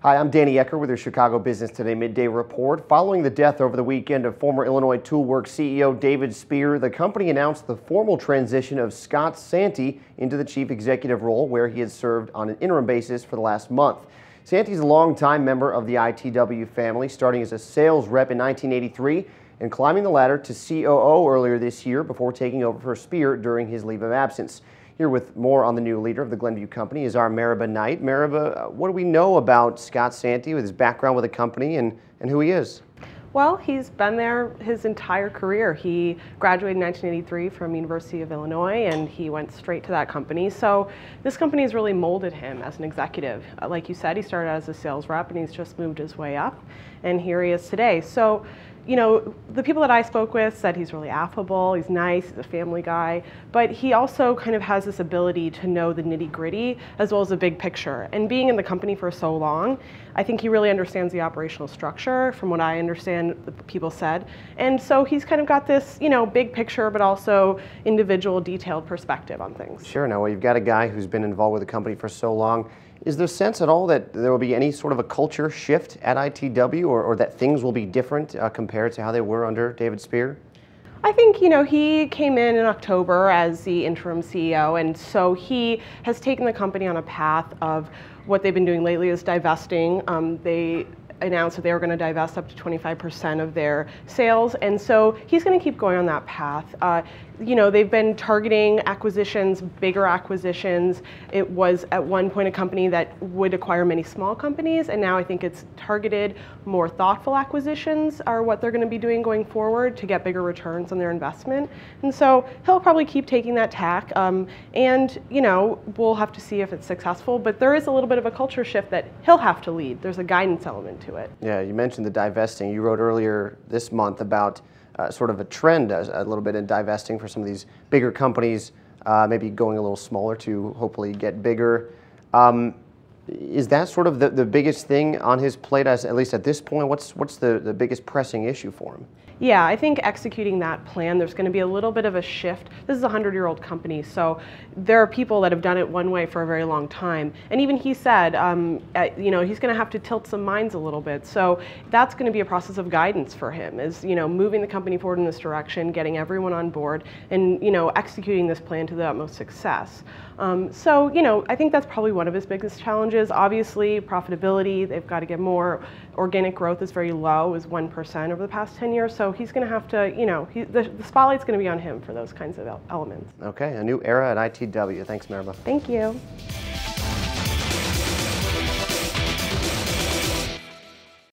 Hi, I'm Danny Ecker with your Chicago Business Today Midday Report. Following the death over the weekend of former Illinois Toolworks CEO David Spear, the company announced the formal transition of Scott Santi into the chief executive role, where he had served on an interim basis for the last month. Santi is a longtime member of the ITW family, starting as a sales rep in 1983 and climbing the ladder to COO earlier this year before taking over for Spear during his leave of absence. Here with more on the new leader of the Glenview company is our Maribah Knight. Maribah, what do we know about Scott Santi with his background with the company and who he is? Well, he's been there his entire career. He graduated in 1983 from University of Illinois, and he went straight to that company. So this company has really molded him as an executive. Like you said, he started out as a sales rep, and he's just moved his way up, and here he is today. So, you know, the people that I spoke with said he's really affable, he's nice, he's a family guy, but he also kind of has this ability to know the nitty-gritty as well as the big picture. And being in the company for so long, I think he really understands the operational structure, from what I understand the people said. And so he's kind of got this, you know, big picture, but also individual, detailed perspective on things. Sure. Now, you've got a guy who's been involved with the company for so long. Is there a sense at all that there will be any sort of a culture shift at ITW, or that things will be different compared to how they were under David Spear? I think, you know, he came in October as the interim CEO, and so he has taken the company on a path of what they've been doing lately is divesting. They announced that they were going to divest up to 25% of their sales, and so he's going to keep going on that path. You know, they've been targeting acquisitions, bigger acquisitions. It was at one point a company that would acquire many small companies, and now I think it's targeted, more thoughtful acquisitions are what they're going to be doing going forward to get bigger returns on their investment. And so he'll probably keep taking that tack, and you know, we'll have to see if it's successful, but there is a little bit of a culture shift that he'll have to lead. There's a guidance element to it. Yeah, you mentioned the divesting. You wrote earlier this month about sort of a trend a little bit in divesting for some of these bigger companies, maybe going a little smaller to hopefully get bigger. Is that sort of the biggest thing on his plate, at least at this point? What's the biggest pressing issue for him? Yeah, I think executing that plan, there's going to be a little bit of a shift. This is a 100-year-old company, so there are people that have done it one way for a very long time. And even he said, you know, he's going to have to tilt some minds a little bit. So that's going to be a process of guidance for him, is, you know, moving the company forward in this direction, getting everyone on board, and, you know, executing this plan to the utmost success. So, you know, I think that's probably one of his biggest challenges. Obviously, profitability, they've got to get more. Organic growth is very low, is 1% over the past 10 years. So he's going to have to, you know, the spotlight's going to be on him for those kinds of elements. Okay, a new era at ITW. Thanks, Maribah. Thank you.